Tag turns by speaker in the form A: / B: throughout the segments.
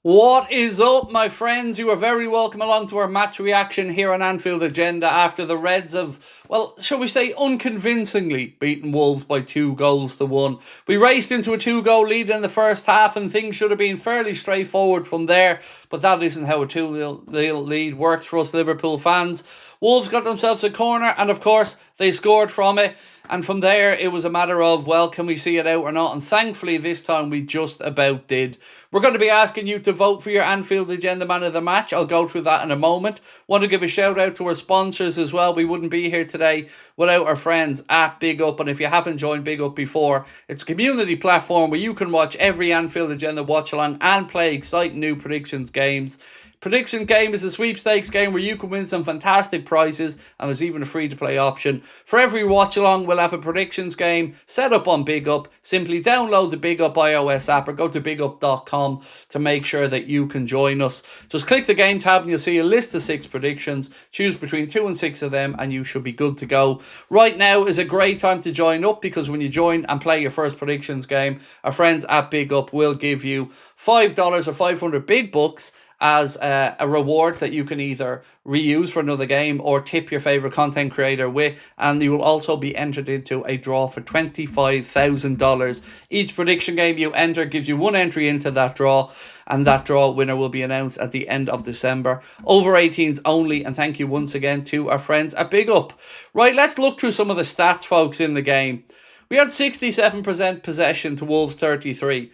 A: What is up, my friends? You are very welcome along to our match reaction here on Anfield Agenda after the Reds have, well, shall we say, unconvincingly beaten Wolves by 2-1. We raced into a 2-goal lead in the first half and things should have been fairly straightforward from there, but that isn't how a 2-0 lead works for us Liverpool fans. Wolves got themselves a corner and, of course, they scored from it. And from there, it was a matter of, well, can we see it out or not? And thankfully, this time we just about did. We're going to be asking you to vote for your Anfield Agenda Man of the Match. I'll go through that in a moment. Want to give a shout out to our sponsors as well. We wouldn't be here today without our friends at Big Up. And if you haven't joined Big Up before, it's a community platform where you can watch every Anfield Agenda watch along and play exciting new predictions games. Prediction game is a sweepstakes game where you can win some fantastic prizes, and there's even a free-to-play option. For every watch-along, we'll have a predictions game set up on Big Up. Simply download the Big Up iOS app or go to bigup.com to make sure that you can join us. Just click the game tab and you'll see a list of 6 predictions. Choose between 2 and 6 of them and you should be good to go. Right now is a great time to join up because when you join and play your first predictions game, our friends at Big Up will give you $5 or 500 big bucks as a reward that you can either reuse for another game or tip your favourite content creator with, and you will also be entered into a draw for $25,000. Each prediction game you enter gives you one entry into that draw, and that draw winner will be announced at the end of December. Over 18s only, and thank you once again to our friends at Big Up. Right, let's look through some of the stats, folks, in the game. We had 67% possession to Wolves 33.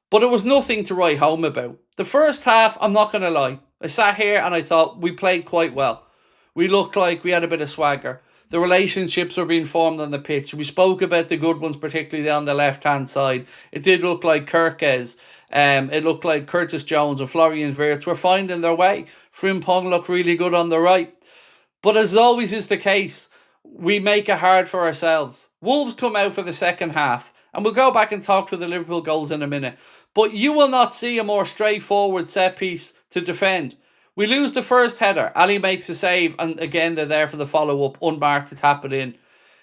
A: But it was nothing to write home about. The first half, I'm not going to lie, I sat here and I thought we played quite well. We looked like we had a bit of swagger. The relationships were being formed on the pitch. We spoke about the good ones, particularly on the left-hand side. It did look like Kirkes. It looked like Curtis Jones and Florian Wirtz were finding their way. Frimpong looked really good on the right. But as always is the case, we make it hard for ourselves. Wolves come out for the second half. And we'll go back and talk through the Liverpool goals in a minute. But you will not see a more straightforward set piece to defend. We lose the first header. Ali makes a save. And again, they're there for the follow-up. Unmarked to tap it in.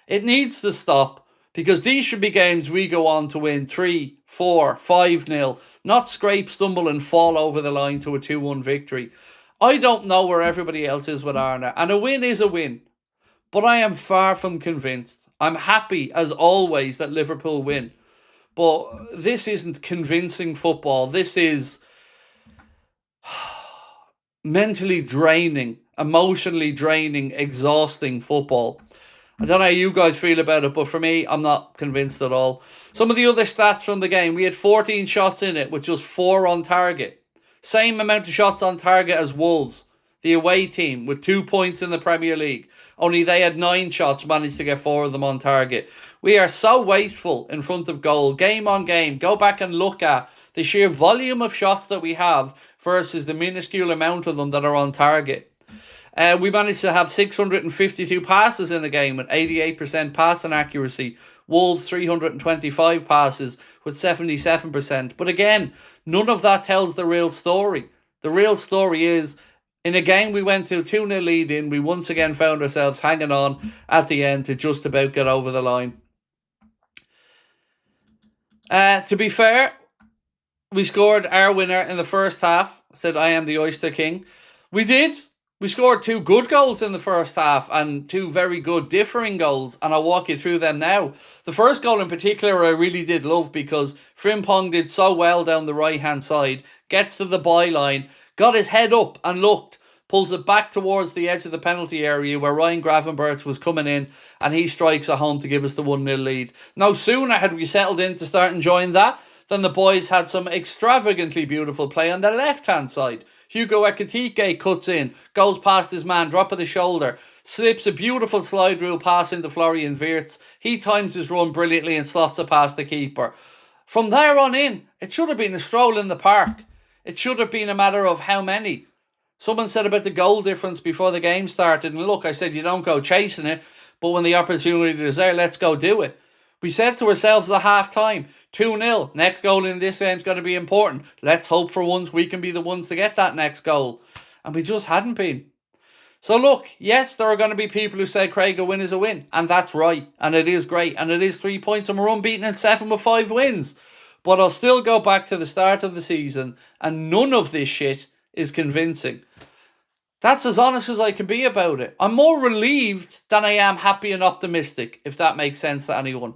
A: It needs to stop. Because these should be games we go on to win 3, 4, 5-0. Not scrape, stumble and fall over the line to a 2-1 victory. I don't know where everybody else is with Arna. And a win is a win. But I am far from convinced. I'm happy, as always, that Liverpool win. But this isn't convincing football. This is mentally draining, emotionally draining, exhausting football. I don't know how you guys feel about it, but for me, I'm not convinced at all. Some of the other stats from the game. We had 14 shots in it, with just 4 on target. Same amount of shots on target as Wolves, the away team, with 2 points in the Premier League. Only they had 9 shots, managed to get 4 of them on target. We are so wasteful in front of goal, game on game. Go back and look at the sheer volume of shots that we have versus the minuscule amount of them that are on target. We managed to have 652 passes in the game with 88% passing accuracy. Wolves 325 passes with 77%. But again, none of that tells the real story. The real story is, in a game we went to 2-0 lead in, we once again found ourselves hanging on at the end to just about get over the line. To be fair, we scored our winner in the first half. Said I am the Oyster King. We did. We scored 2 good goals in the first half and 2 very good differing goals, and I'll walk you through them now. The first goal in particular I really did love because Frimpong did so well down the right-hand side, gets to the byline, got his head up and looked, pulls it back towards the edge of the penalty area where Ryan Gravenberch was coming in, and he strikes a home to give us the 1-0 lead. No sooner had we settled in to start enjoying that than the boys had some extravagantly beautiful play on the left-hand side. Hugo Ekitike cuts in, goes past his man, drop of the shoulder, slips a beautiful slide rule pass into Florian Wirtz. He times his run brilliantly and slots it past the keeper. From there on in, it should have been a stroll in the park. It should have been a matter of how many. Someone said about the goal difference before the game started. And look, I said you don't go chasing it, but when the opportunity is there, let's go do it. We said to ourselves at half-time, 2-0, next goal in this game is going to be important. Let's hope for once we can be the ones to get that next goal. And we just hadn't been. So look, yes, there are going to be people who say Craig, a win is a win. And that's right. And it is great. And it is 3 points and we're unbeaten in 7 with 5 wins. But I'll still go back to the start of the season, and none of this shit is convincing. That's as honest as I can be about it. I'm more relieved than I am happy and optimistic, if that makes sense to anyone.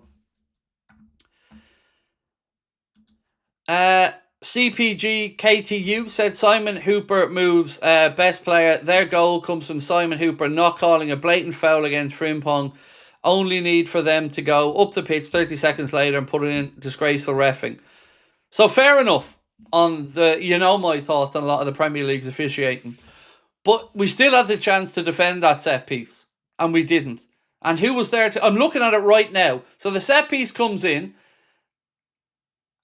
A: CPG KTU said Simon Hooper moves best player. Their goal comes from Simon Hooper not calling a blatant foul against Frimpong. Only need for them to go up the pitch 30 seconds later and put in disgraceful reffing. So fair enough on the, my thoughts on a lot of the Premier League's officiating. But we still had the chance to defend that set piece, and we didn't. And who was there to... I'm looking at it right now. So the set piece comes in,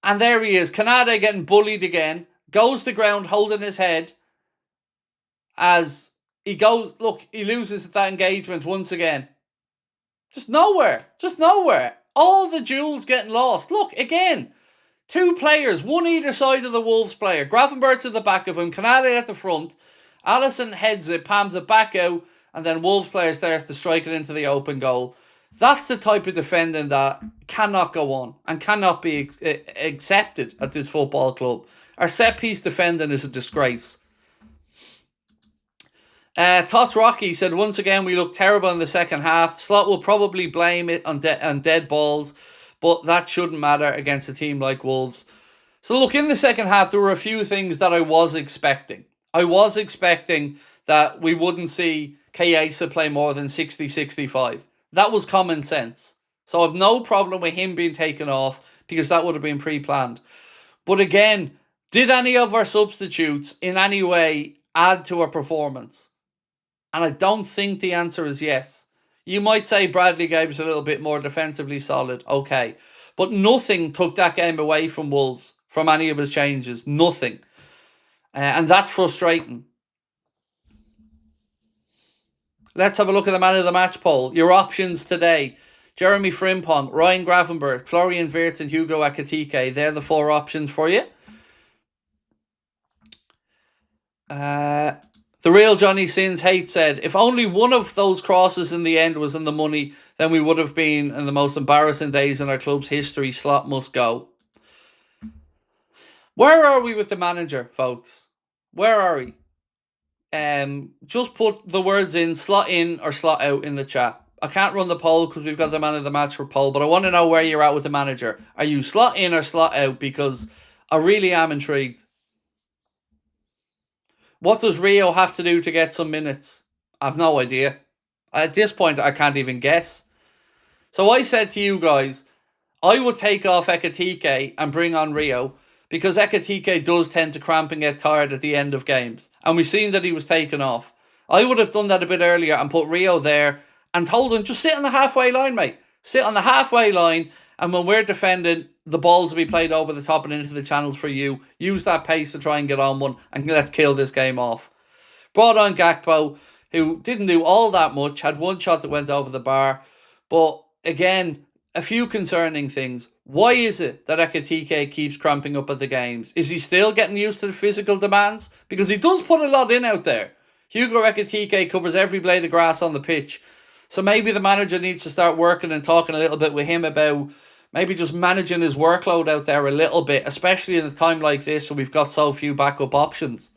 A: and there he is, Konate getting bullied again, goes to ground holding his head as he goes... Look, he loses that engagement once again. Just nowhere. All the jewels getting lost. Look, again, two players, one either side of the Wolves player. Gravenberch at the back of him, Konate at the front. Allison heads it, palms it back out, and then Wolves player starts to strike it into the open goal. That's the type of defending that cannot go on and cannot be accepted at this football club. Our set-piece defending is a disgrace. Tots Rocky said, once again, we look terrible in the second half. Slot will probably blame it on dead balls, but that shouldn't matter against a team like Wolves. So look, in the second half, there were a few things that I was expecting. I was expecting that we wouldn't see Chiesa play more than 60-65. That was common sense. So I've no problem with him being taken off because that would have been pre-planned. But again, did any of our substitutes in any way add to our performance? And I don't think the answer is yes. You might say Bradley gave us a little bit more defensively solid. Okay. But nothing took that game away from Wolves from any of his changes. Nothing. And that's frustrating. Let's have a look at the man of the match poll. Your options today. Jeremy Frimpong, Ryan Gravenberch, Florian Wirtz and Hugo Ekitike. They're the four options for you. The real Johnny Sins Hate said, if only one of those crosses in the end was in the money, then we would have been in the most embarrassing days in our club's history. Slot must go. Where are we with the manager, folks? Where are we? Just put the words in slot or slot out in the chat. I can't run the poll because we've got the man of the match for poll, but I want to know where you're at with the manager. Are you slot in or slot out? Because I really am intrigued. What does Rio have to do to get some minutes? I've no idea. At this point, I can't even guess. So I said to you guys, I would take off Ekitike and bring on Rio because Ekitike does tend to cramp and get tired at the end of games. And we've seen that he was taken off. I would have done that a bit earlier and put Rio there and told him, just sit on the halfway line, mate. Sit on the halfway line, and when we're defending, the balls will be played over the top and into the channels for you. Use that pace to try and get on one, and let's kill this game off. Brought on Gakpo, who didn't do all that much, had one shot that went over the bar. But again, a few concerning things. Why is it that Ekitike keeps cramping up at the games? Is he still getting used to the physical demands? Because he does put a lot in out there. Hugo Ekitike covers every blade of grass on the pitch. So maybe the manager needs to start working and talking a little bit with him about maybe just managing his workload out there a little bit, especially in a time like this when we've got so few backup options.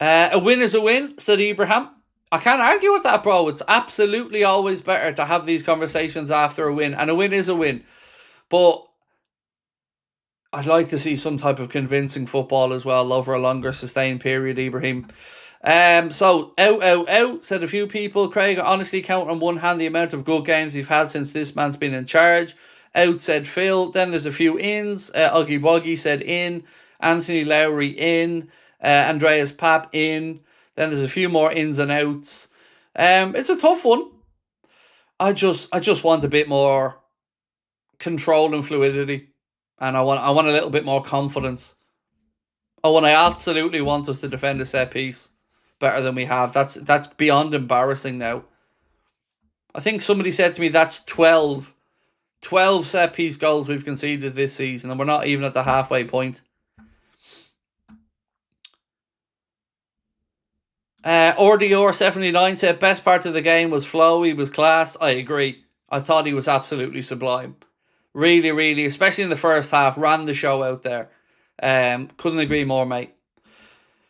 A: A win is a win, said Ibrahim. I can't argue with that, bro. It's absolutely always better to have these conversations after a win, and a win is a win. But I'd like to see some type of convincing football as well over a longer sustained period, Ibrahim. So, out, said a few people. Craig, honestly count on one hand the amount of good games we've had since this man's been in charge. Out, said Phil. Then there's a few ins. Uggy Wuggy said in. Anthony Lowry in. Andreas Papp in. Then there's a few more ins and outs. It's a tough one. I just want a bit more control and fluidity. And I want a little bit more confidence. I absolutely want us to defend a set piece better than we have. That's beyond embarrassing now. I think somebody said to me that's 12 set piece goals we've conceded this season, and we're not even at the halfway point. RDR79 said best part of the game was Flo. He was class. I agree. I thought he was absolutely sublime. Really, really, especially in the first half, ran the show out there. Couldn't agree more, mate.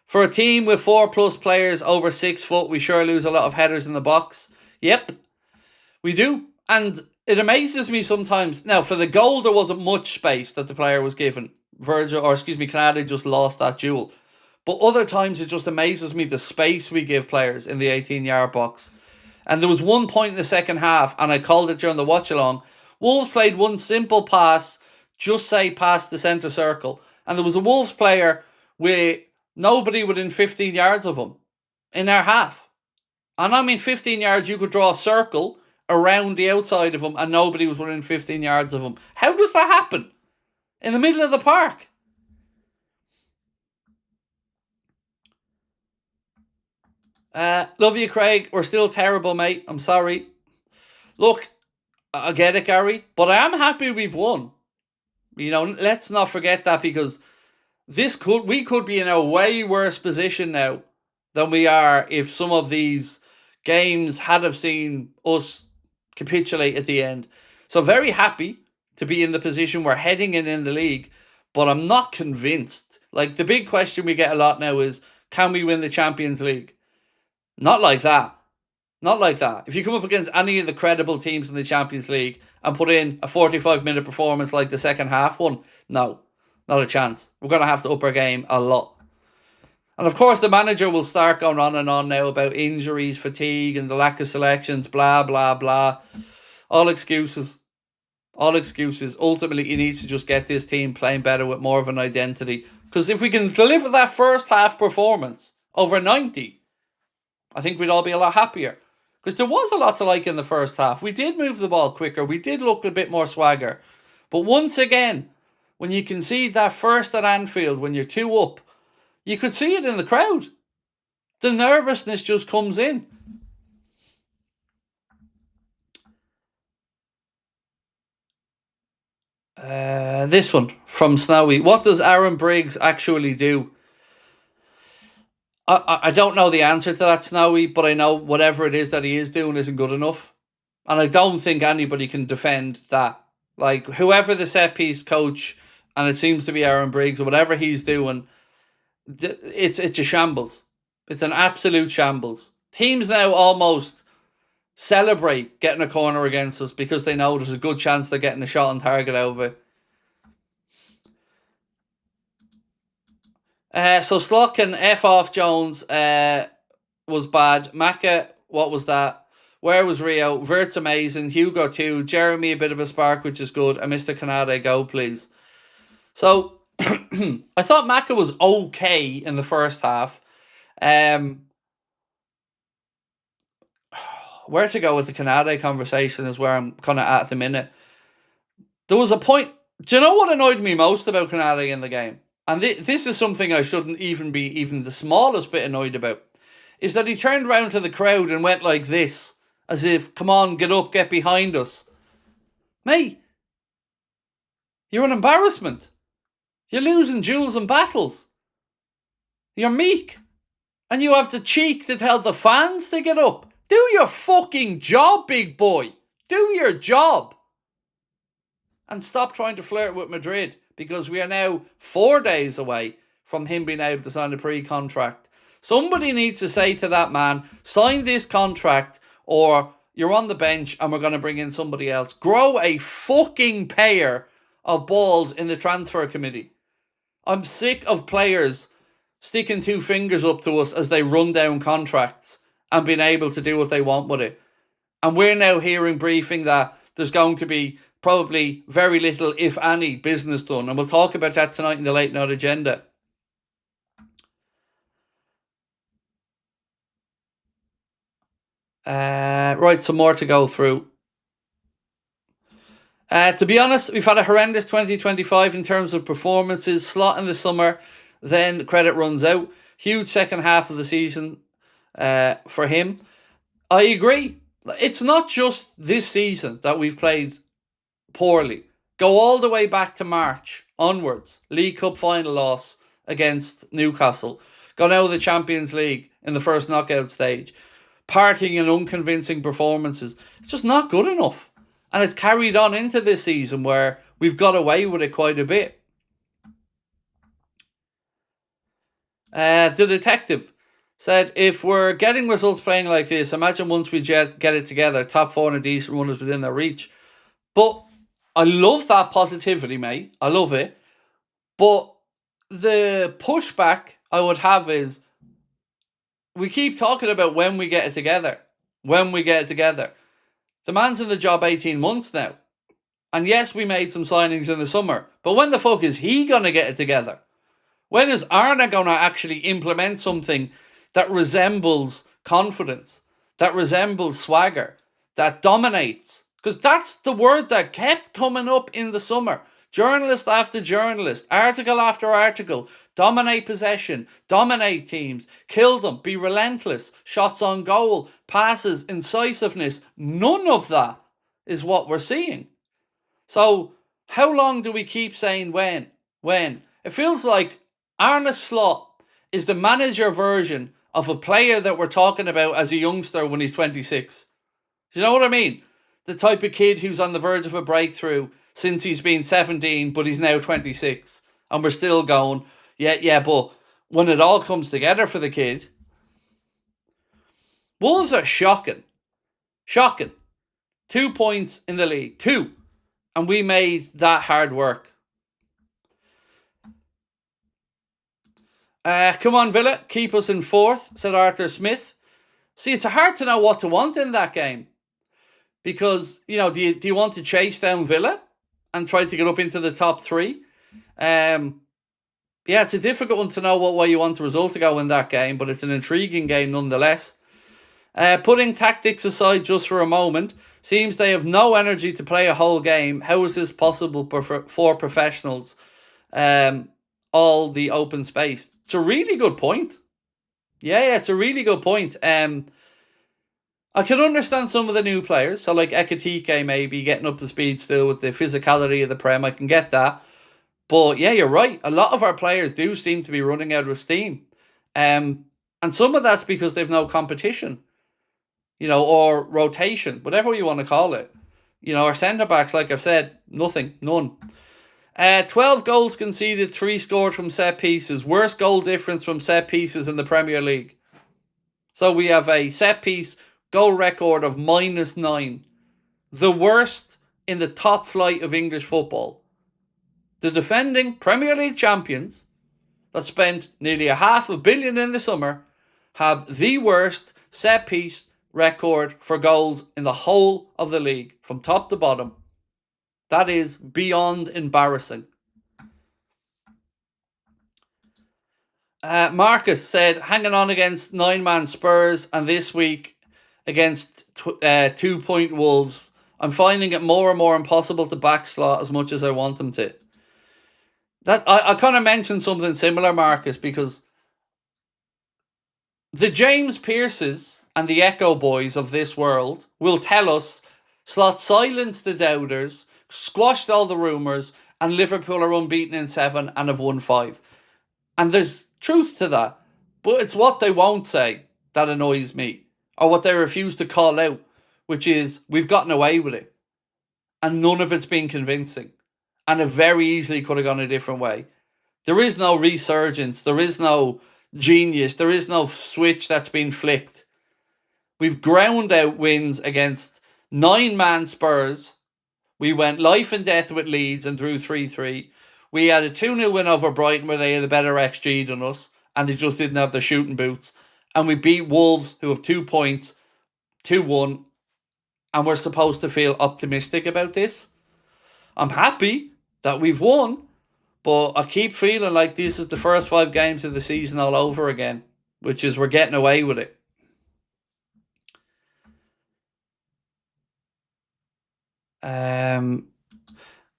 A: For a team with 4+ players over 6 foot, we sure lose a lot of headers in the box. Yep, we do. And it amazes me sometimes. Now, for the goal, there wasn't much space that the player was given. Konate just lost that duel. But other times, it just amazes me the space we give players in the 18-yard box. And there was one point in the second half, and I called it during the watch-along, Wolves played one simple pass, just say past the centre circle. And there was a Wolves player with nobody within 15 yards of him in our half. And I mean 15 yards, you could draw a circle around the outside of him and nobody was within 15 yards of him. How does that happen? In the middle of the park. Love you, Craig. We're still terrible, mate. I'm sorry. Look, I get it, Gary, but I am happy we've won. You know, let's not forget that, because we could be in a way worse position now than we are if some of these games had have seen us capitulate at the end. So very happy to be in the position we're heading in the league, but I'm not convinced. Like, the big question we get a lot now is, can we win the Champions League? Not like that. Not like that. If you come up against any of the credible teams in the Champions League and put in a 45-minute performance like the second half one, no, not a chance. We're going to have to up our game a lot. And of course, the manager will start going on and on now about injuries, fatigue, and the lack of selections, blah, blah, blah. All excuses. All excuses. Ultimately, he needs to just get this team playing better with more of an identity. Because if we can deliver that first half performance over 90, I think we'd all be a lot happier. Because there was a lot to like in the first half. We did move the ball quicker. We did look a bit more swagger. But once again, when you concede that first at Anfield, when you're 2 up, you could see it in the crowd. The nervousness just comes in. This one from Snowy. What does Aaron Briggs actually do? I don't know the answer to that, Snowy, but I know whatever it is that he is doing isn't good enough. And I don't think anybody can defend that. Like, whoever the set piece coach, and it seems to be Aaron Briggs, or whatever he's doing, it's a shambles. It's an absolute shambles. Teams now almost celebrate getting a corner against us because they know there's a good chance they're getting a shot on target out of it. So Slock and F off Jones was bad. Maka, what was that? Where was Rio? Vert's amazing. Hugo too. Jeremy, a bit of a spark, which is good. And Mr. Konate, go please. So I thought Maka was okay in the first half. Where to go with the Konate conversation is where I'm kind of at the minute. There was a point. Do you know what annoyed me most about Konate in the game? And this is something I shouldn't even be even the smallest bit annoyed about, is that he turned around to the crowd and went like this, as if, come on, get up, get behind us. Mate, you're an embarrassment. You're losing duels and battles. You're meek. And you have the cheek to tell the fans to get up. Do your fucking job, big boy. Do your job. And stop trying to flirt with Madrid, because we are now 4 days away from him being able to sign a pre-contract. Somebody needs to say to that man, sign this contract or you're on the bench and we're going to bring in somebody else. Grow a fucking pair of balls in the transfer committee. I'm sick of players sticking 2 fingers up to us as they run down contracts and being able to do what they want with it. And we're now hearing briefing that there's going to be probably very little, if any, business done. And we'll talk about that tonight in the late night agenda. Right, some more to go through. To be honest, we've had a horrendous 2025 in terms of performances. Slot in the summer, then the credit runs out. Huge second half of the season for him. I agree. It's not just this season that we've played poorly. Go all the way back to March onwards. League Cup final loss against Newcastle. Got out of the Champions League in the first knockout stage. Partying and unconvincing performances. It's just not good enough. And it's carried on into this season where we've got away with it quite a bit. The detective said, if we're getting results playing like this, imagine once we get it together, top 4 and a decent run is within their reach. But I love that positivity, mate. I love it. But the pushback I would have is, we keep talking about when we get it together. When we get it together. The man's in the job 18 months now. And yes, we made some signings in the summer. But when the fuck is he going to get it together? When is Arne going to actually implement something that resembles confidence, that resembles swagger, that dominates? Because that's the word that kept coming up in the summer. Journalist after journalist, article after article, dominate possession, dominate teams, kill them, be relentless, shots on goal, passes, incisiveness. None of that is what we're seeing. So how long do we keep saying when? When? It feels like Arne Slot is the manager version of a player that we're talking about as a youngster when he's 26. Do you know what I mean? The type of kid who's on the verge of a breakthrough since he's been 17, but he's now 26. And we're still going, yeah, but when it all comes together for the kid, Wolves are shocking. Shocking. 2 points in the league. 2. And we made that hard work. Come on, Villa. Keep us in 4th, said Arthur Smith. See, it's hard to know what to want in that game. Because, do you want to chase down Villa and try to get up into the top 3? Yeah, it's a difficult one to know what way you want the result to go in that game, but it's an intriguing game nonetheless. Putting tactics aside just for a moment, seems they have no energy to play a whole game. How is this possible for professionals? All the open space. It's a really good point. Yeah, it's a really good point. I can understand some of the new players, so like Ekatike maybe getting up to speed still with the physicality of the Prem. I can get that. But yeah, you're right. A lot of our players do seem to be running out of steam. And some of that's because they've no competition, or rotation, whatever you want to call it. Our centre-backs, like I've said, none. 12 goals conceded, 3 scored from set pieces. Worst goal difference from set pieces in the Premier League. So we have a set piece goal record of -9. The worst in the top flight of English football. The defending Premier League champions that spent nearly $500 million in the summer have the worst set piece record for goals in the whole of the league, from top to bottom. That is beyond embarrassing. Marcus said, hanging on against 9-man Spurs and this week against 2-point Wolves, I'm finding it more and more impossible to backslot as much as I want them to. That I kind of mentioned something similar, Marcus, because the James Pearces and the Echo Boys of this world will tell us Slot silenced the doubters, squashed all the rumours, and Liverpool are unbeaten in 7 and have won 5. And there's truth to that. But it's what they won't say that annoys me, or what they refuse to call out, which is, we've gotten away with it. And none of it's been convincing. And it very easily could have gone a different way. There is no resurgence. There is no genius. There is no switch that's been flicked. We've ground out wins against 9-man Spurs. We went life and death with Leeds and drew 3-3. We had a 2-0 win over Brighton where they had a better XG than us, and they just didn't have the shooting boots. And we beat Wolves, who have 2 points, 2-1, and we're supposed to feel optimistic about this. I'm happy that we've won, but I keep feeling like this is the first 5 games of the season all over again, which is we're getting away with it.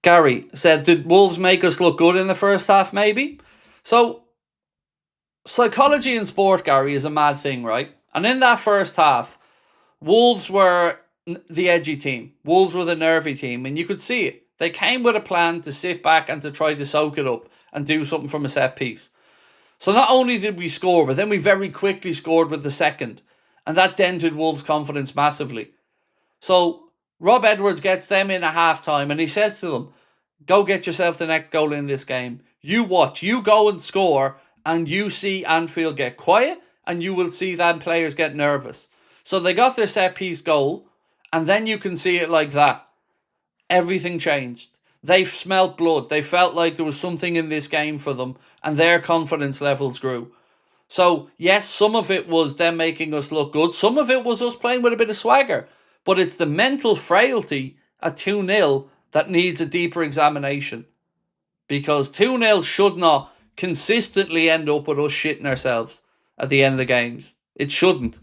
A: Gary said, did Wolves make us look good in the first half, maybe? So, psychology in sport, Gary, is a mad thing, right? And in that first half, Wolves were the edgy team. Wolves were the nervy team, and you could see it. They came with a plan to sit back and to try to soak it up and do something from a set piece. So not only did we score, but then we very quickly scored with the second. And that dented Wolves' confidence massively. So Rob Edwards gets them in at half-time and he says to them, go get yourself the next goal in this game. You watch, you go and score, and you see Anfield get quiet, and you will see them players get nervous. So they got their set-piece goal, and then you can see it like that. Everything changed. They smelt blood. They felt like there was something in this game for them, and their confidence levels grew. So, yes, some of it was them making us look good. Some of it was us playing with a bit of swagger. But it's the mental frailty at 2-0 that needs a deeper examination. Because 2-0 should not consistently end up with us shitting ourselves at the end of the games. It shouldn't.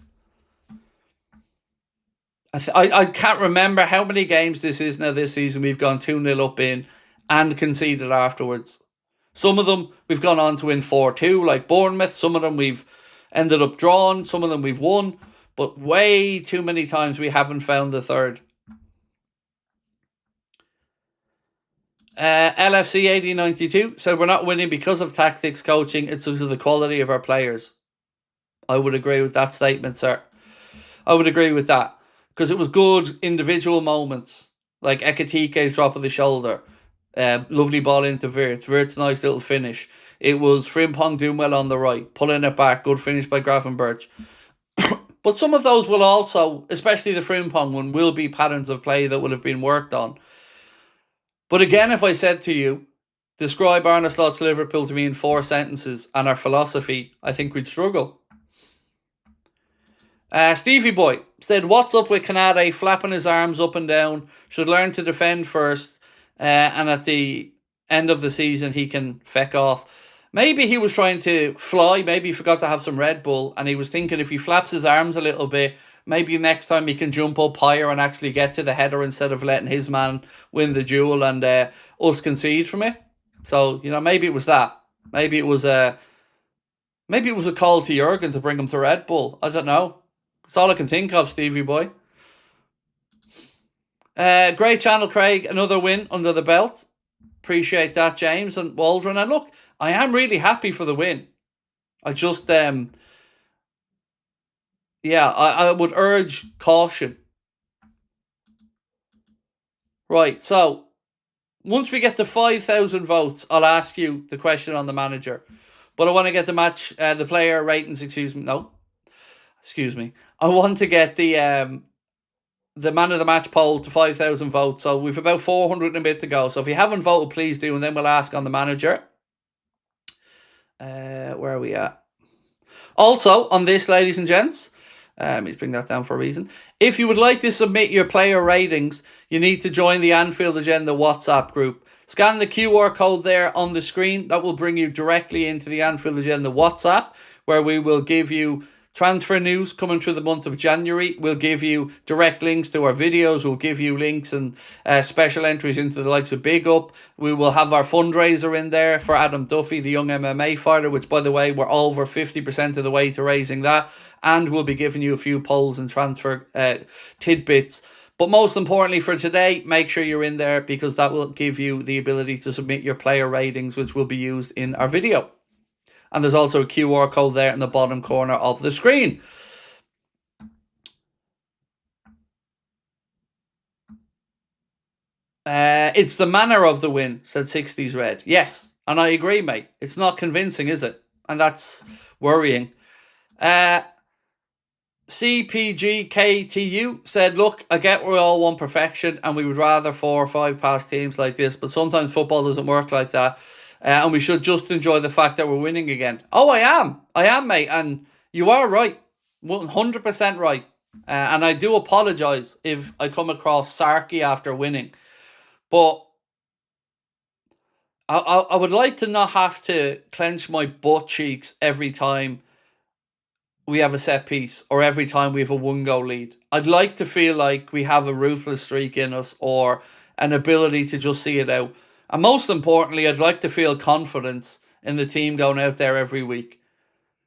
A: I can't remember how many games this is now this season we've gone 2-0 up in and conceded afterwards. Some of them we've gone on to win 4-2, like Bournemouth. Some of them we've ended up drawn. Some of them we've won. But way too many times we haven't found the third. LFC 8092 said we're not winning because of tactics, coaching. It's because of the quality of our players. I would agree with that statement, sir. I would agree with that. Because it was good individual moments. Like Ekatike's drop of the shoulder. Lovely ball into Wirtz. Wirtz, nice little finish. It was Frimpong doing well on the right. Pulling it back. Good finish by Gravenberch. But some of those will also, especially the Frimpong one, will be patterns of play that will have been worked on. But again, if I said to you, describe Arne Slot's Liverpool to me in 4 sentences and our philosophy, I think we'd struggle. Stevie Boy said, what's up with Konate flapping his arms up and down? Should learn to defend first. And at the end of the season, he can feck off. Maybe he was trying to fly. Maybe he forgot to have some Red Bull. And he was thinking if he flaps his arms a little bit, maybe next time he can jump up higher and actually get to the header instead of letting his man win the duel and us concede from it. So, maybe it was that. Maybe it was a call to Jurgen to bring him to Red Bull. I don't know. That's all I can think of, Stevie Boy. Great channel, Craig. Another win under the belt. Appreciate that, James and Waldron. And look, I am really happy for the win. I just, I would urge caution. Right, so once we get to 5,000 votes, I'll ask you the question on the manager. But I want to get the player ratings, excuse me. I want to get the man of the match poll to 5,000 votes. So we've about 400 and a bit to go. So if you haven't voted, please do. And then we'll ask on the manager. Where are we at? Also, on this, ladies and gents, let me bring that down for a reason. If you would like to submit your player ratings, you need to join the Anfield Agenda WhatsApp group. Scan the QR code there on the screen. That will bring you directly into the Anfield Agenda WhatsApp, where we will give you transfer news coming through the month of January. We'll give you direct links to our videos. We'll give you links and special entries into the likes of Big Up. We will have our fundraiser in there for Adam Duffy, the young MMA fighter, which, by the way, we're over 50% of the way to raising that. And we'll be giving you a few polls and transfer tidbits. But most importantly for today, make sure you're in there because that will give you the ability to submit your player ratings, which will be used in our video. And there's also a QR code there in the bottom corner of the screen. It's the manner of the win, said 60s Red. Yes, and I agree, mate. It's not convincing, is it? And that's worrying. CPGKTU said, look, I get we all want perfection and we would rather 4 or 5 past teams like this, but sometimes football doesn't work like that. And we should just enjoy the fact that we're winning again. Oh, I am, mate. And you are right. 100% right. And I do apologise if I come across sarky after winning. But I would like to not have to clench my butt cheeks every time we have a set piece or every time we have a 1-goal lead. I'd like to feel like we have a ruthless streak in us or an ability to just see it out. And most importantly, I'd like to feel confidence in the team going out there every week.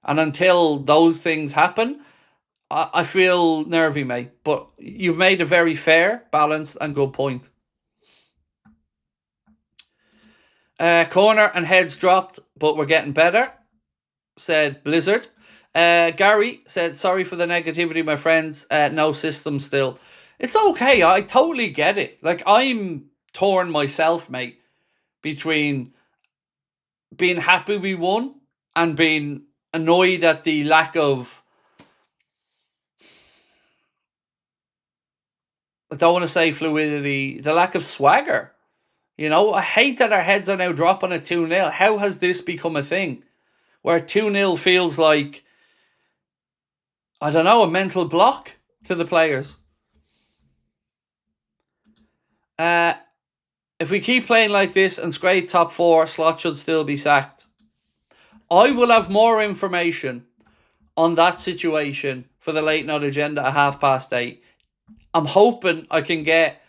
A: And until those things happen, I feel nervy, mate. But you've made a very fair, balanced and good point. Corner and heads dropped, but we're getting better, said Blizzard. Gary said, sorry for the negativity, my friends. No system still. It's okay. I totally get it. Like, I'm torn myself, mate, between being happy we won and being annoyed at the lack of, I don't want to say fluidity, the lack of swagger. You know, I hate that our heads are now dropping at 2-0. How has this become a thing? Where 2-0 feels like, I don't know, a mental block to the players. If we keep playing like this and scrape top four, Slot should still be sacked. I will have more information on that situation for the late night agenda at 8:30. I'm hoping I can get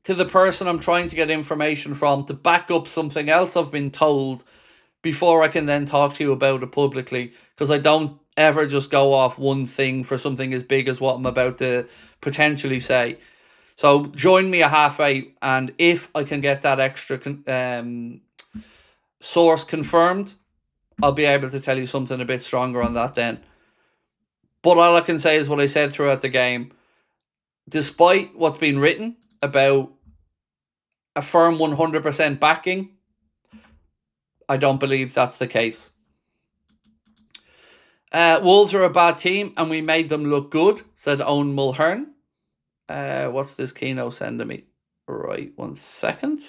A: to the person I'm trying to get information from to back up something else I've been told before I can then talk to you about it publicly, because I don't ever just go off one thing for something as big as what I'm about to potentially say. So join me at 8:30, and if I can get that extra source confirmed, I'll be able to tell you something a bit stronger on that then. But all I can say is what I said throughout the game. Despite what's been written about a firm 100% backing, I don't believe that's the case. Wolves are a bad team and we made them look good, said Owen Mulhern. What's this Keno sending me? Right, 1 second.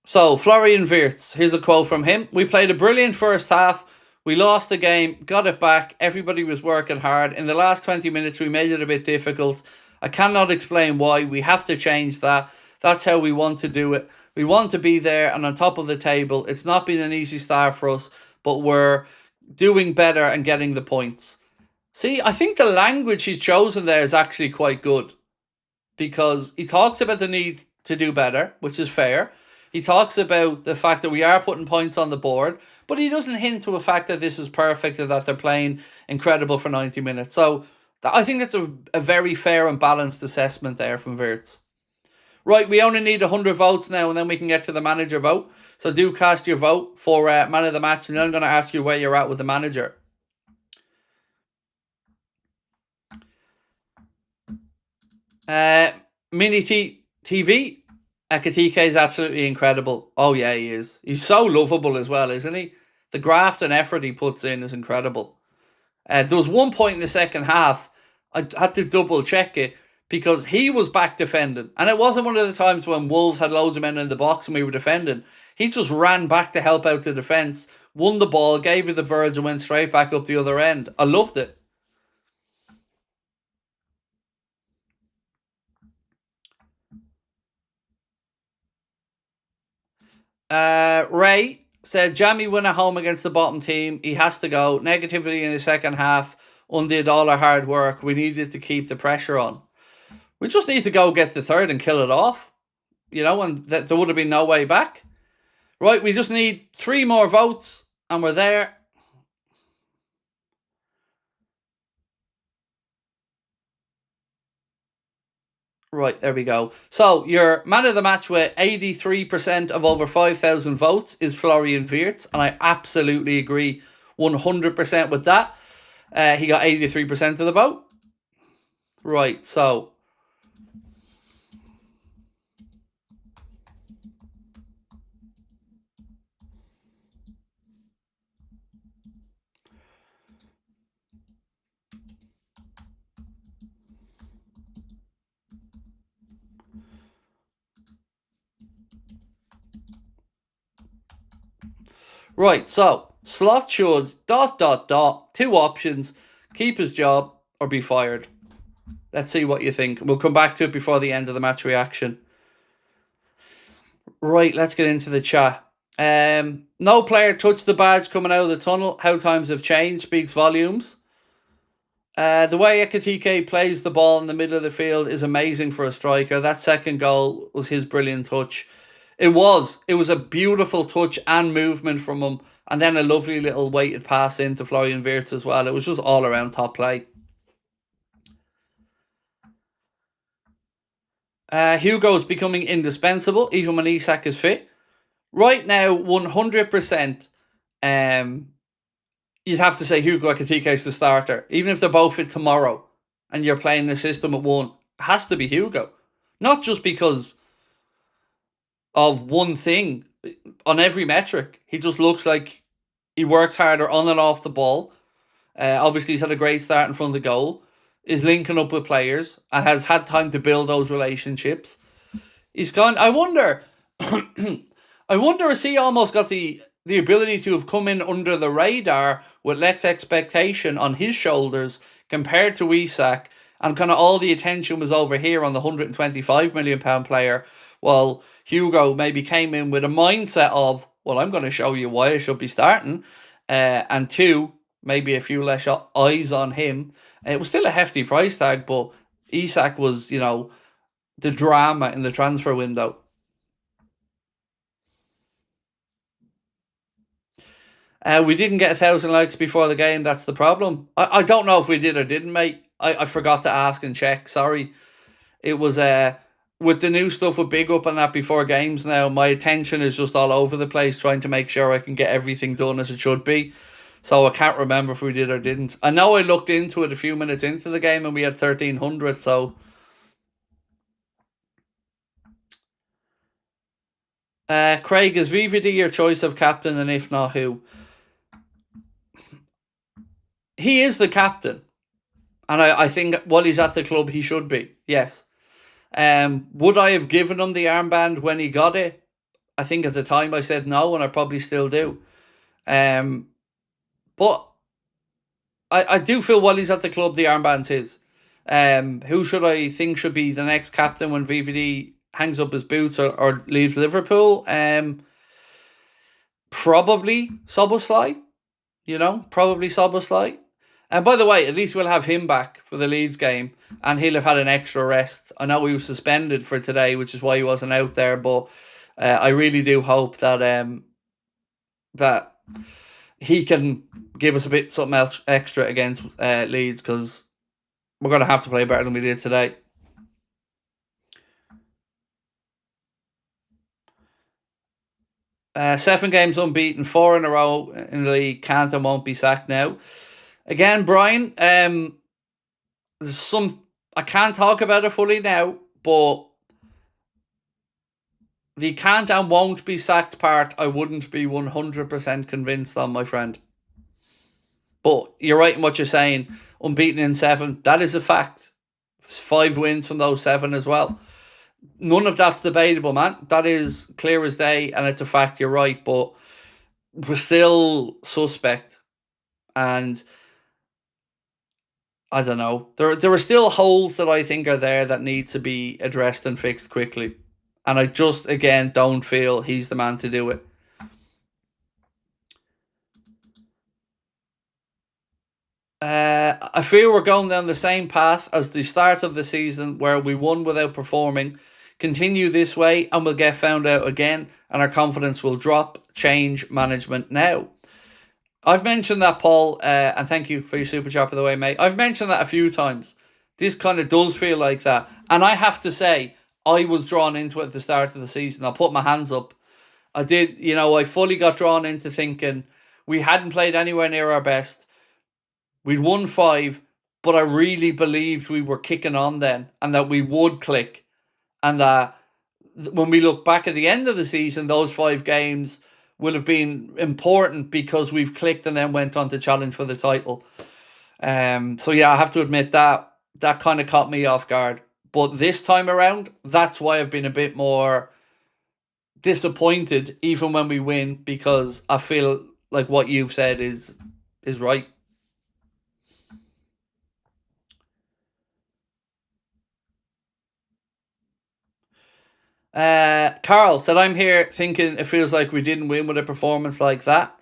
A: So, Florian Wirtz, here's a quote from him. We played a brilliant first half. We lost the game, got it back. Everybody was working hard. In the last 20 minutes, we made it a bit difficult. I cannot explain why. We have to change that. That's how we want to do it. We want to be there and on top of the table. It's not been an easy start for us, but we're doing better and getting the points. See, I think the language he's chosen there is actually quite good, because he talks about the need to do better, which is fair. He talks about the fact that we are putting points on the board, but he doesn't hint to the fact that this is perfect or that they're playing incredible for 90 minutes. So I think that's a very fair and balanced assessment there from Wirtz. Right, we only need 100 votes now, and then we can get to the manager vote. So do cast your vote for man of the match, and then I'm going to ask you where you're at with the manager. Mini TV. Ekitike is absolutely incredible. Oh yeah, he is. He's so lovable as well, isn't he? The graft and effort he puts in is incredible. There was one point in the second half, I had to double check it, because he was back defending. And it wasn't one of the times when Wolves had loads of men in the box and we were defending. He just ran back to help out the defence, won the ball, gave it the verge and went straight back up the other end. I loved it. Ray said, Jamie win at home against the bottom team. He has to go. Negativity in the second half. Undid all our hard work. We needed to keep the pressure on. We just need to go get the third and kill it off. You know, and there would have been no way back. Right, we just need 3 more votes and we're there. Right, there we go. So, your man of the match with 83% of over 5,000 votes is Florian Wirtz, and I absolutely agree 100% with that. He got 83% of the vote. Right, so Slot should ... 2 options: keep his job or be fired. Let's see what you think. We'll come back to it before the end of the match reaction. Right, let's get into the chat. No player touched the badge coming out of the tunnel. How times have changed speaks volumes. The way Ekitike plays the ball in the middle of the field is amazing for a striker. That second goal was his brilliant touch. It was a beautiful touch and movement from him, and then a lovely little weighted pass into Florian Wirtz as well. It was just all around top play. Hugo's becoming indispensable even when Isak is fit. Right now, 100%. you'd have to say Hugo Ekitike is the starter. Even if they're both fit tomorrow and you're playing the system at one, it has to be Hugo. Not just because of one thing. On every metric, he just looks like he works harder on and off the ball. Obviously, he's had a great start in front of the goal. Is linking up with players and has had time to build those relationships. He's gone. I wonder. I wonder if he almost got the ability to have come in under the radar with less expectation on his shoulders compared to Isak, and kind of all the attention was over here on the £125 million player, while Hugo maybe came in with a mindset of, well, I'm going to show you why I should be starting, and two, maybe a few less eyes on him. It was still a hefty price tag, but Isak was, the drama in the transfer window. We didn't get 1,000 likes before the game. That's the problem. I don't know if we did or didn't, mate. I forgot to ask and check. Sorry. It was with the new stuff with Big Up and that before games now, my attention is just all over the place trying to make sure I can get everything done as it should be. So I can't remember if we did or didn't. I know I looked into it a few minutes into the game and we had 1,300, so... Craig, is VVD your choice of captain, and if not, who? He is the captain. And I think while he's at the club, he should be. Yes. Would I have given him the armband when he got it? I think at the time I said no, and I probably still do. But I do feel while he's at the club, the armband's his. Who should I think should be the next captain when VVD hangs up his boots or leaves Liverpool? Probably Szoboszlai. Probably Szoboszlai. And by the way, at least we'll have him back for the Leeds game, and he'll have had an extra rest. I know he was suspended for today, which is why he wasn't out there, but I really do hope that that he can give us a bit something else extra against Leeds, because we're going to have to play better than we did today. Seven games unbeaten, 4 in a row in the league. Can't and won't be sacked now. Again, Brian, there's some... I can't talk about it fully now, but the can't and won't be sacked part, I wouldn't be 100% convinced on, my friend. But you're right in what you're saying. Unbeaten in 7, that is a fact. 5 wins from those 7 as well. None of that's debatable, man. That is clear as day, and it's a fact, you're right, but we're still suspect. And I don't know. There are still holes that I think are there that need to be addressed and fixed quickly. And I just, again, don't feel he's the man to do it. I feel we're going down the same path as the start of the season, where we won without performing. Continue this way and we'll get found out again, and our confidence will drop. Change management now. I've mentioned that, Paul, and thank you for your super chat, by the way, mate. I've mentioned that a few times. This kind of does feel like that. And I have to say, I was drawn into it at the start of the season. I'll put my hands up. I did, I fully got drawn into thinking we hadn't played anywhere near our best. We'd won 5, but I really believed we were kicking on then, and that we would click. And that when we look back at the end of the season, those 5 games will have been important because we've clicked and then went on to challenge for the title. So yeah, I have to admit that kind of caught me off guard. But this time around, that's why I've been a bit more disappointed, even when we win, because I feel like what you've said is right. Carl said, I'm here thinking it feels like we didn't win with a performance like that.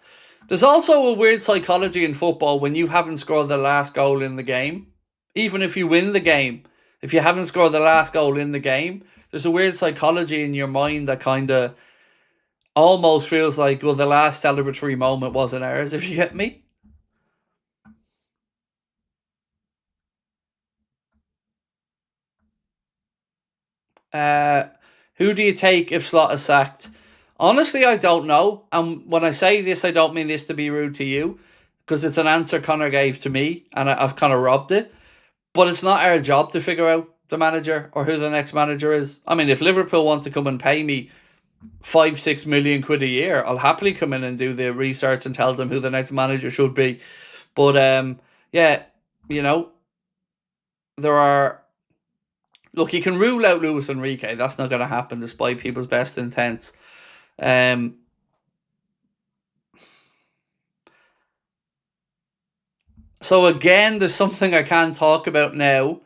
A: There's also a weird psychology in football when you haven't scored the last goal in the game. Even if you win the game, if you haven't scored the last goal in the game, there's a weird psychology in your mind that kind of almost feels like, well, the last celebratory moment wasn't ours, if you get me. Who do you take if Slot is sacked? Honestly, I don't know. And when I say this, I don't mean this to be rude to you. because it's an answer Connor gave to me and I've kind of robbed it. But it's not our job to figure out the manager or who the next manager is. I mean, if Liverpool want to come and pay me 5-6 million quid a year, I'll happily come in and do the research and tell them who the next manager should be. But yeah, you know, there are. Look, you can rule out Luis Enrique. That's not going to happen, despite people's best intents. So again, there's something I can't talk about now,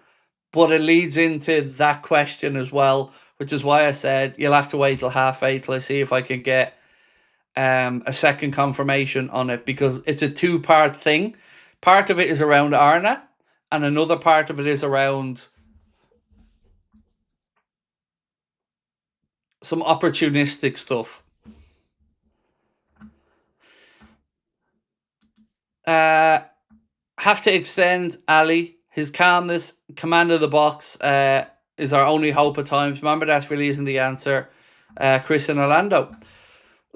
A: but it leads into that question as well, which is why I said you'll have to wait till 8:30 till I see if I can get a second confirmation on it, because it's a two-part thing. Part of it is around Arna, and another part of it is around some opportunistic stuff. Have to extend Ali. His calmness, command of the box is our only hope at times. Remember, that really isn't the answer. Chris in Orlando.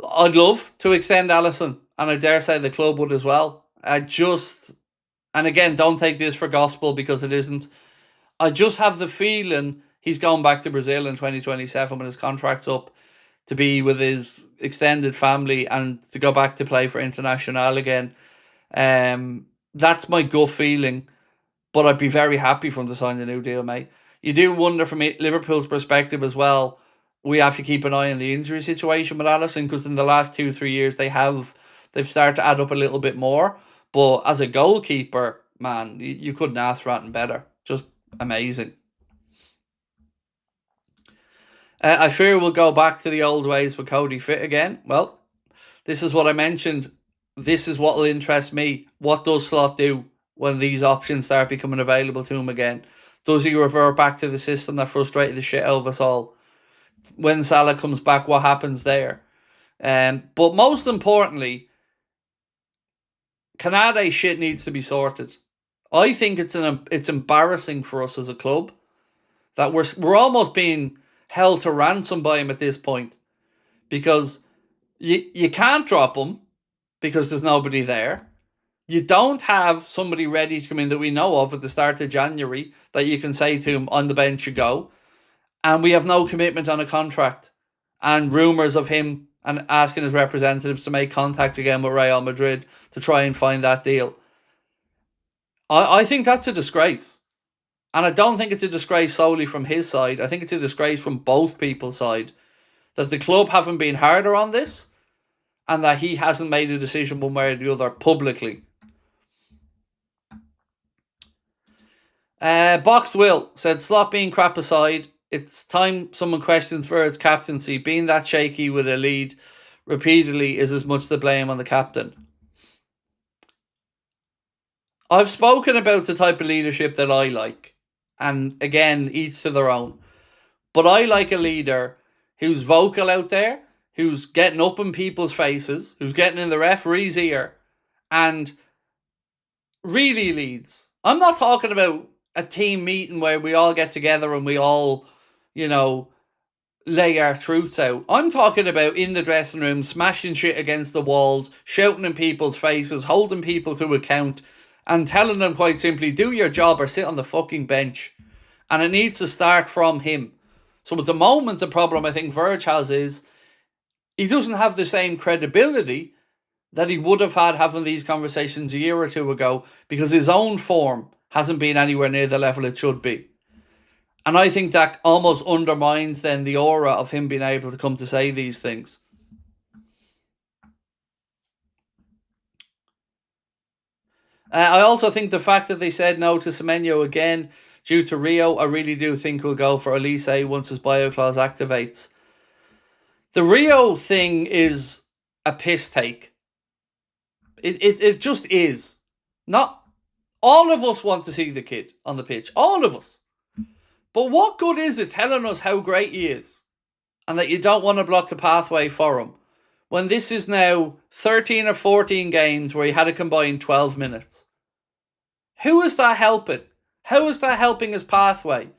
A: I'd love to extend Alisson, and I dare say the club would as well. And again, don't take this for gospel, because it isn't. I just have the feeling he's going back to Brazil in 2027 when his contract's up, to be with his extended family and to go back to play for Internacional again. That's my gut feeling, but I'd be very happy for him to sign the new deal, mate. You do wonder from Liverpool's perspective as well, we have to keep an eye on the injury situation with Alisson, because in the last 2-3 years they've started to add up a little bit more. But as a goalkeeper, man, you couldn't ask for anything better. Just amazing. I fear we'll go back to the old ways with Cody fit again. Well, this is what I mentioned. This is what will interest me. What does Slot do when these options start becoming available to him again? Does he revert back to the system that frustrated the shit out of us all? When Salah comes back, what happens there? But most importantly, Konate shit needs to be sorted. I think it's embarrassing for us as a club that we're almost being held to ransom by him at this point, because you can't drop him because there's nobody there. You don't have somebody ready to come in that we know of at the start of January that you can say to him, on the bench you go. And we have no commitment on a contract. And rumours of him and asking his representatives to make contact again with Real Madrid to try and find that deal. I think that's a disgrace. And I don't think it's a disgrace solely from his side. I think it's a disgrace from both people's side, that the club haven't been harder on this, and that he hasn't made a decision one way or the other publicly. Box Will said, Slot being crap aside, it's time someone questions Verd's captaincy. Being that shaky with a lead repeatedly is as much to blame on the captain. I've spoken about the type of leadership that I like. And again, each to their own. But I like a leader who's vocal out there, who's getting up in people's faces, who's getting in the referee's ear, and really leads. I'm not talking about a team meeting where we all get together and we all, lay our truths out. I'm talking about in the dressing room, smashing shit against the walls, shouting in people's faces, holding people to account, and telling them quite simply, do your job or sit on the fucking bench. And it needs to start from him. So at the moment, the problem I think Verge has is he doesn't have the same credibility that he would have had having these conversations a year or two ago, because his own form hasn't been anywhere near the level it should be. And I think that almost undermines then the aura of him being able to come to say these things. I also think the fact that they said no to Semenyo again due to Rio, I really do think we'll go for Elise once his bio clause activates. The Rio thing is a piss take. It just is. Not all of us want to see the kid on the pitch. All of us. But what good is it telling us how great he is and that you don't want to block the pathway for him when this is now 13 or 14 games where he had a combined 12 minutes? Who is that helping? How is that helping his pathway?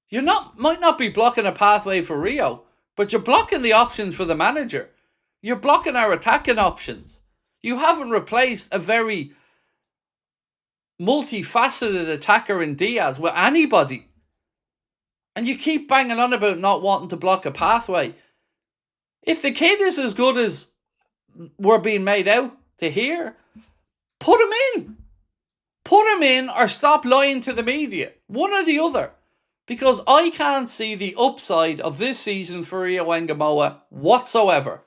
A: You might not be blocking a pathway for Rio, but you're blocking the options for the manager. You're blocking our attacking options. You haven't replaced a very multifaceted attacker in Diaz with anybody. And you keep banging on about not wanting to block a pathway. If the kid is as good as we're being made out to hear, put him in. Put him in or stop lying to the media. One or the other. Because I can't see the upside of this season for Rio Wengamoa whatsoever.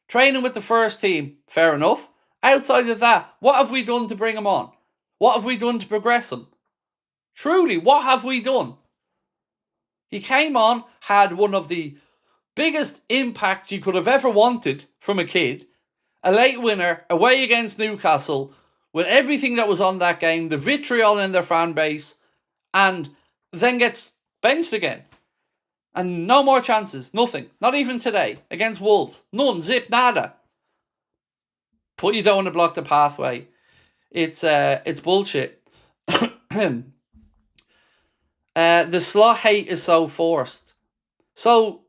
A: Training with the first team, fair enough. Outside of that, what have we done to bring him on? What have we done to progress him? Truly, what have we done? He came on, had one of the biggest impacts you could have ever wanted from a kid. A late winner, away against Newcastle, with everything that was on that game, the vitriol in their fan base, and then gets benched again. And no more chances, nothing. Not even today, against Wolves. None, zip, nada. But you don't want to block the pathway. It's bullshit. The slot hate is so forced. So,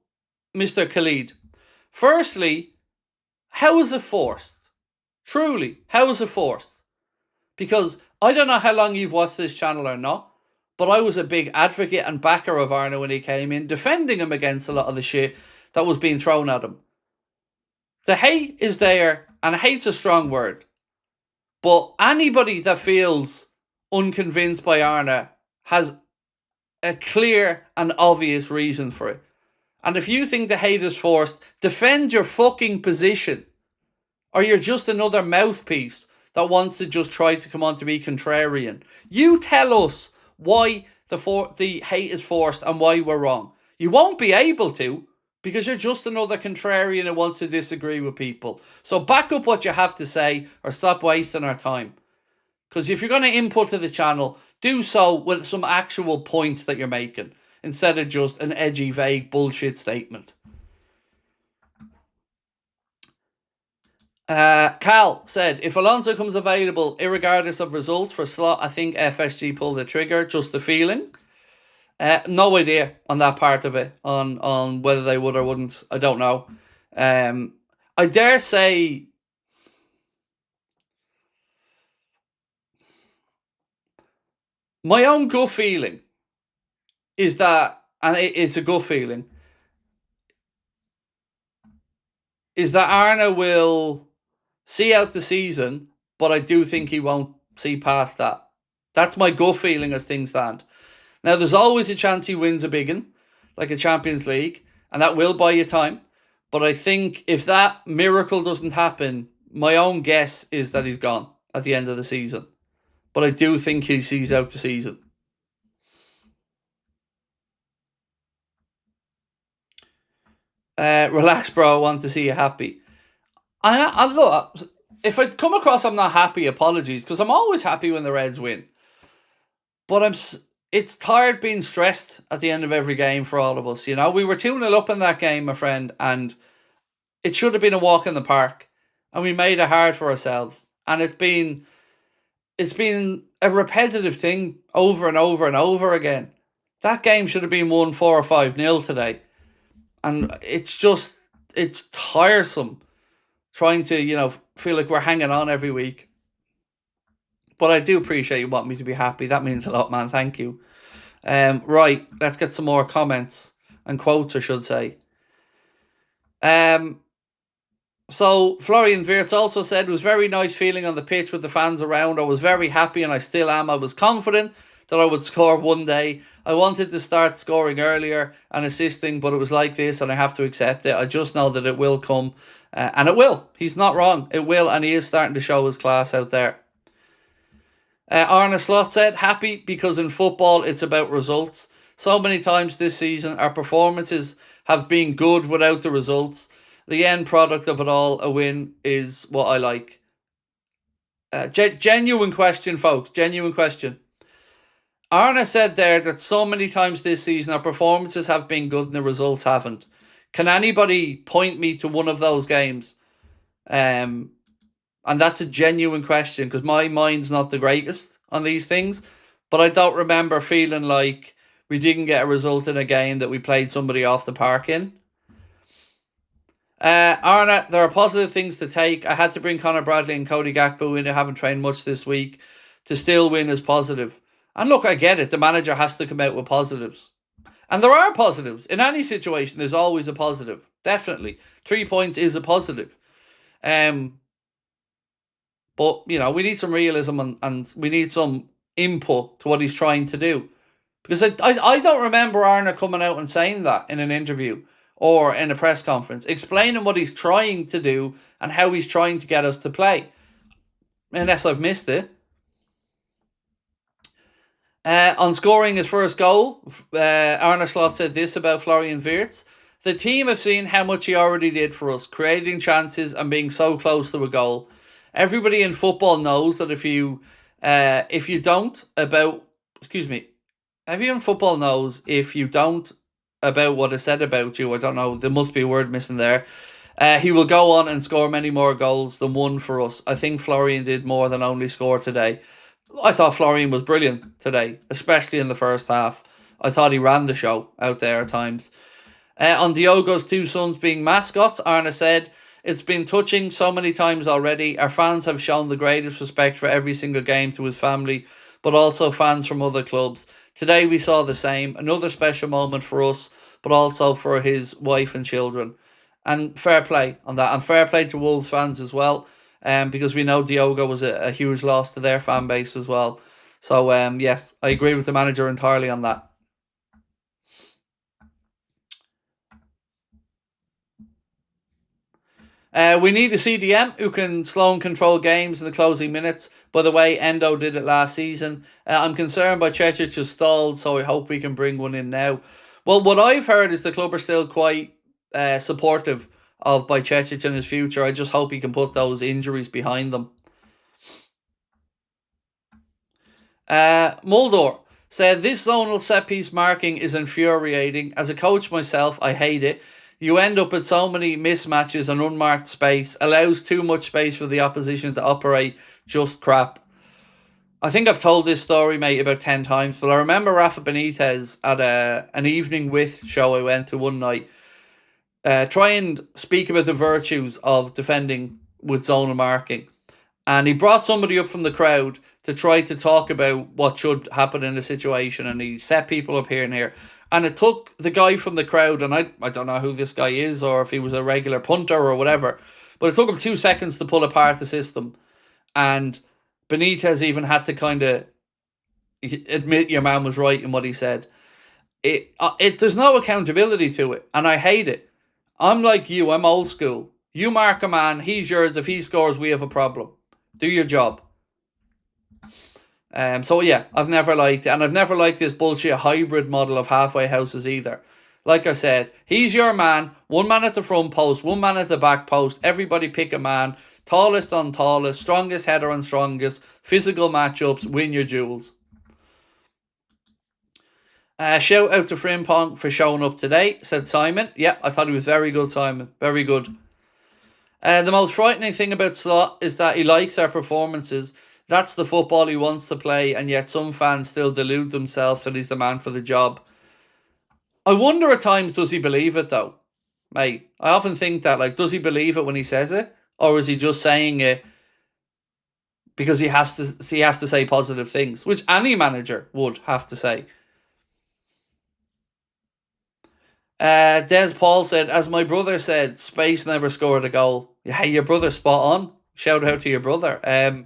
A: Mr. Khalid, firstly, how is it forced? Truly, how is it forced? Because I don't know how long you've watched this channel or not, but I was a big advocate and backer of Arna when he came in, defending him against a lot of the shit that was being thrown at him. The hate is there, and hate's a strong word. But anybody that feels unconvinced by Arna has a clear and obvious reason for it. And if you think the hate is forced, defend your fucking position. Or you're just another mouthpiece that wants to just try to come on to be contrarian. You tell us why the hate is forced and why we're wrong. You won't be able to, because you're just another contrarian who wants to disagree with people. So back up what you have to say or stop wasting our time. Because if you're going to input to the channel, do so with some actual points that you're making, instead of just an edgy, vague bullshit statement. Cal said, if Alonso comes available, irregardless of results for slot, I think FSG pulled the trigger. Just a feeling. No idea on that part of it, on whether they would or wouldn't. I don't know. I dare say my own gut feeling is that, and it's a gut feeling, is that Arna will see out the season, but I do think he won't see past that. That's my gut feeling as things stand. Now, there's always a chance he wins a big one, like a Champions League, and that will buy you time. But I think if that miracle doesn't happen, my own guess is that he's gone at the end of the season. But I do think he sees out the season. Relax, bro. I want to see you happy. I look, if I come across I'm not happy, apologies, because I'm always happy when the Reds win. But it's tired being stressed at the end of every game for all of us. You know, we were 2-0 up in that game, my friend, and it should have been a walk in the park, and we made it hard for ourselves. And it's been a repetitive thing over and over and over again. That game should have been won 4 or 5-0 today. And it's tiresome trying to, feel like we're hanging on every week. But I do appreciate you want me to be happy. That means a lot, man. Thank you. Right, let's get some more comments and quotes, I should say. So Florian Wirtz also said, it was very nice feeling on the pitch with the fans around. I was very happy and I still am. I was confident that I would score one day. I wanted to start scoring earlier and assisting, but it was like this and I have to accept it. I just know that it will come, and it will. He's not wrong. It will, and he is starting to show his class out there. Arne Slot said, happy because in football it's about results. So many times this season our performances have been good without the results. The end product of it all, a win, is what I like. Genuine question, folks. Genuine question. Arna said there that so many times this season our performances have been good and the results haven't. Can anybody point me to one of those games? And that's a genuine question because my mind's not the greatest on these things. But I don't remember feeling like we didn't get a result in a game that we played somebody off the park in. Arna, there are positive things to take. I had to bring Conor Bradley and Cody Gakpo in who haven't trained much this week to still win is positive. And look, I get it. The manager has to come out with positives. And there are positives. In any situation, there's always a positive. Definitely. 3 points is a positive. But, we need some realism and we need some input to what he's trying to do. Because I don't remember Arna coming out and saying that in an interview or in a press conference, explaining what he's trying to do and how he's trying to get us to play. Unless I've missed it. On scoring his first goal, Arne Slot said this about Florian Wirtz. The team have seen how much he already did for us, creating chances and being so close to a goal. Everybody in football knows that everyone in football knows if you don't about what is said about you, I don't know, there must be a word missing there. He will go on and score many more goals than one for us. I think Florian did more than only score today. I thought Florian was brilliant today, especially in the first half. I thought he ran the show out there at times. On Diogo's two sons being mascots, Arne said, it's been touching so many times already. Our fans have shown the greatest respect for every single game to his family, but also fans from other clubs. Today we saw the same. Another special moment for us, but also for his wife and children. And fair play on that. And fair play to Wolves fans as well. Because we know Diogo was a huge loss to their fan base as well. So, yes, I agree with the manager entirely on that. We need a CDM who can slow and control games in the closing minutes. By the way, Endo did it last season. I'm concerned by Cecic's stalled, so I hope we can bring one in now. Well, what I've heard is the club are still quite supportive of Bajcetic in his future. I just hope he can put those injuries behind them. Muldor said, this zonal set-piece marking is infuriating. As a coach myself, I hate it. You end up with so many mismatches and unmarked space, allows too much space for the opposition to operate, just crap. I think I've told this story, mate, about 10 times, but I remember Rafa Benitez at an evening with show I went to one night, try and speak about the virtues of defending with zonal marking. And he brought somebody up from the crowd to try to talk about what should happen in the situation. And he set people up here and here. And it took the guy from the crowd, and I don't know who this guy is or if he was a regular punter or whatever, but it took him 2 seconds to pull apart the system. And Benitez even had to kind of admit your man was right in what he said. There's no accountability to it, and I hate it. I'm like you, I'm old school. You mark a man, he's yours. If he scores, we have a problem. Do your job. So yeah, I've never liked it, and I've never liked this bullshit hybrid model of halfway houses either. Like I said, he's your man, one man at the front post, one man at the back post, everybody pick a man, tallest on tallest, strongest header on strongest, physical matchups, win your duels. Shout out to Frimpong for showing up today, said Simon. Yeah, I thought he was very good, Simon. Very good. The most frightening thing about Slot is that he likes our performances. That's the football he wants to play, and yet some fans still delude themselves that he's the man for the job. I wonder at times, does he believe it though? Mate, I often think that, like, does he believe it when he says it? Or is he just saying it because he has to say positive things, which any manager would have to say. Des Paul said, as my brother said, Space never scored a goal. Yeah, your brother's spot on. Shout out to your brother.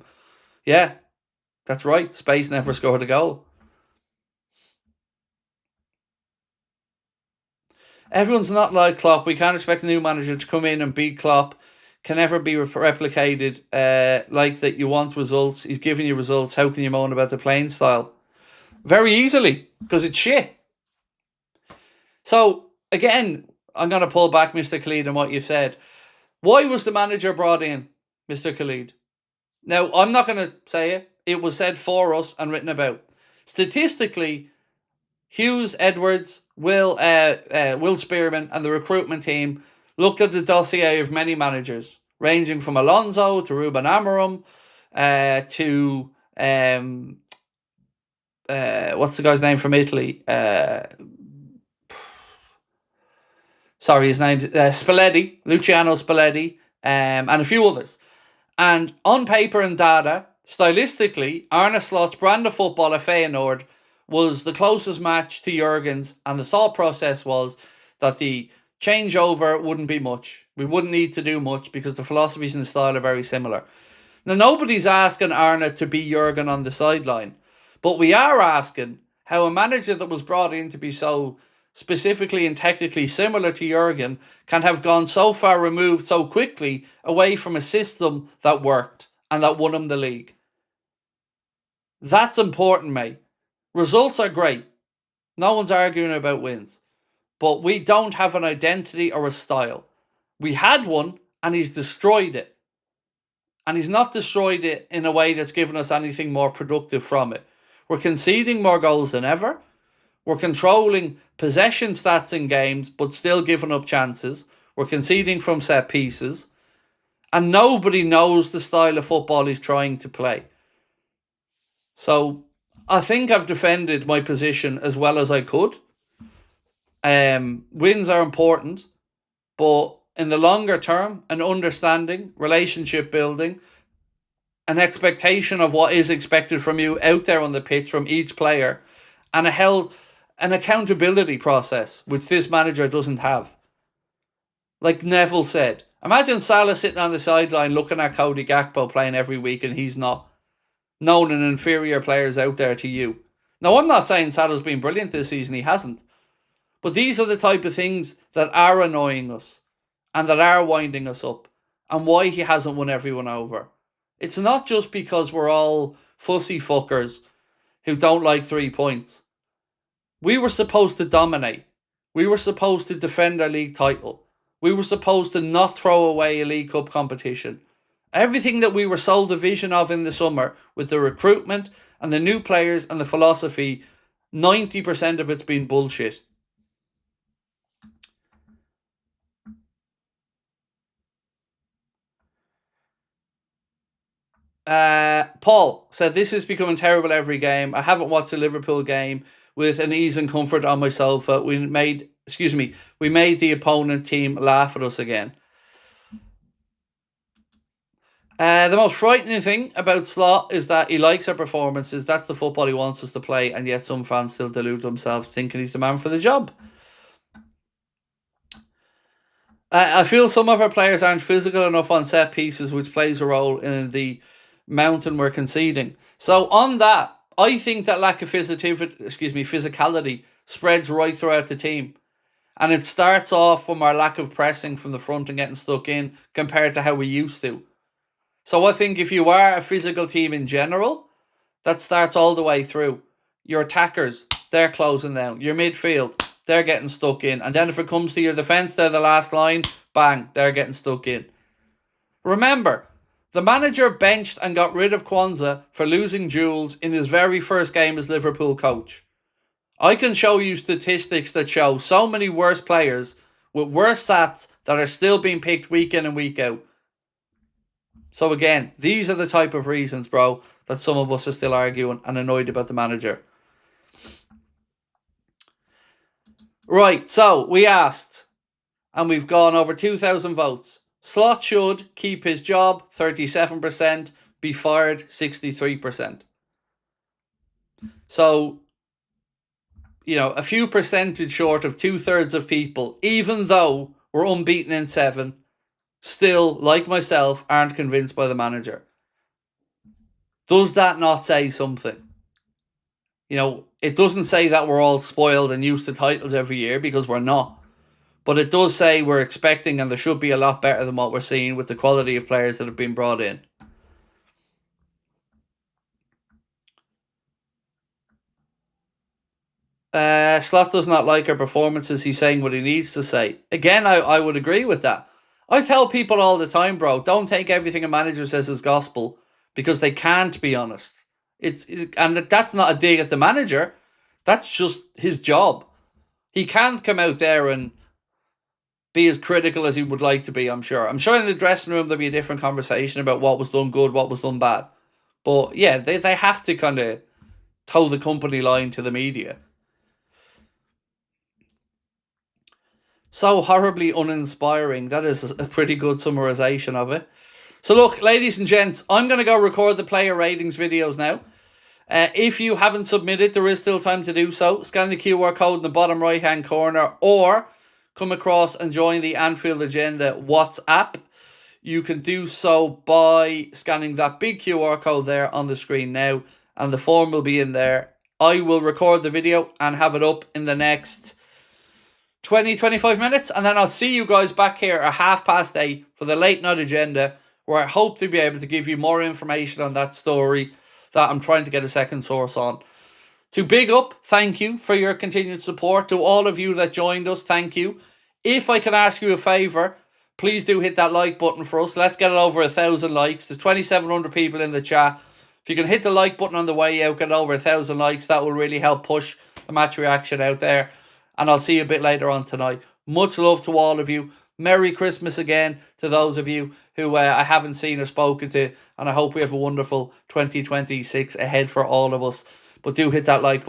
A: Yeah, that's right. Space never scored a goal. Everyone's not like Klopp. We can't expect a new manager to come in and beat Klopp. Can never be replicated like that. You want results. He's giving you results. How can you moan about the playing style? Very easily, because it's shit. So, again, I'm going to pull back, Mr. Khalid, on what you've said. Why was the manager brought in, Mr. Khalid? Now, I'm not going to say it. It was said for us and written about. Statistically, Hughes, Edwards, Will Spearman and the recruitment team looked at the dossier of many managers, ranging from Alonso to Ruben Amorim to what's the guy's name from Italy? Sorry, his name's Spalletti, Luciano Spalletti, and a few others. And on paper and data, stylistically, Arne Slot's brand of football at Feyenoord was the closest match to Jurgen's, and the thought process was that the changeover wouldn't be much. We wouldn't need to do much because the philosophies and the style are very similar. Now, nobody's asking Arne to be Jurgen on the sideline, but we are asking how a manager that was brought in to be so specifically and technically similar to Jurgen can have gone so far removed so quickly away from a system that worked and that won him the league. That's important, mate. Results are great. No one's arguing about wins. But we don't have an identity or a style. We had one and he's destroyed it. And he's not destroyed it in a way that's given us anything more productive from it. We're conceding more goals than ever. We're controlling possession stats in games, but still giving up chances. We're conceding from set pieces. And nobody knows the style of football he's trying to play. So, I think I've defended my position as well as I could. Wins are important, but in the longer term, an understanding, relationship building, an expectation of what is expected from you out there on the pitch from each player, and an accountability process, which this manager doesn't have. Like Neville said, imagine Salah sitting on the sideline looking at Cody Gakpo playing every week and he's not known an inferior players out there to you. Now, I'm not saying Salah's been brilliant this season, he hasn't. But these are the type of things that are annoying us and that are winding us up and why he hasn't won everyone over. It's not just because we're all fussy fuckers who don't like 3 points. We were supposed to dominate. We were supposed to defend our league title. We were supposed to not throw away a League Cup competition. Everything that we were sold a vision of in the summer with the recruitment and the new players and the philosophy, 90% of it's been bullshit. Paul said, this is becoming terrible every game. I haven't watched a Liverpool game with an ease and comfort on my sofa. We made the opponent team laugh at us again. The most frightening thing about Slot is that he likes our performances. That's the football he wants us to play, and yet some fans still delude themselves thinking he's the man for the job. I feel some of our players aren't physical enough on set pieces, which plays a role in the mountain we're conceding. So on that, I think that lack of physicality spreads right throughout the team. And it starts off from our lack of pressing from the front and getting stuck in compared to how we used to. So I think if you are a physical team in general, that starts all the way through. Your attackers, they're closing down. Your midfield, they're getting stuck in. And then if it comes to your defence, they're the last line, bang, they're getting stuck in. Remember, the manager benched and got rid of Kwanzaa for losing duels in his very first game as Liverpool coach. I can show you statistics that show so many worse players with worse stats that are still being picked week in and week out. So again, these are the type of reasons, bro, that some of us are still arguing and annoyed about the manager. Right, so we asked, and we've gone over 2,000 votes. Slot should keep his job, 37%, be fired, 63%. So, a few percentage short of 2/3 of people, even though we're unbeaten in 7, still, like myself, aren't convinced by the manager. Does that not say something? It doesn't say that we're all spoiled and used to titles every year, because we're not. But it does say we're expecting, and there should be a lot better than what we're seeing with the quality of players that have been brought in. Slot does not like our performances. He's saying what he needs to say. Again, I would agree with that. I tell people all the time, bro, don't take everything a manager says as gospel, because they can't be honest. And that's not a dig at the manager. That's just his job. He can't come out there and be as critical as he would like to be, I'm sure. I'm sure in the dressing room there'll be a different conversation about what was done good, what was done bad. But yeah, they have to kind of toe the company line to the media. So horribly uninspiring. That is a pretty good summarization of it. So look, ladies and gents, I'm going to go record the player ratings videos now. If you haven't submitted, there is still time to do so. Scan the QR code in the bottom right hand corner, or come across and join the Anfield Agenda WhatsApp. You can do so by scanning that big QR code there on the screen now, and the form will be in there. I will record the video and have it up in the next 20-25 minutes, and then I'll see you guys back here at 8:30 for the late night agenda, where I hope to be able to give you more information on that story that I'm trying to get a second source on. To big up, thank you for your continued support. To all of you that joined us, thank you. If I can ask you a favour, please do hit that like button for us. Let's get it over 1,000 likes. There's 2,700 people in the chat. If you can hit the like button on the way out, get over 1,000 likes, that will really help push the match reaction out there. And I'll see you a bit later on tonight. Much love to all of you. Merry Christmas again to those of you who I haven't seen or spoken to. And I hope we have a wonderful 2026 ahead for all of us. But do hit that like button.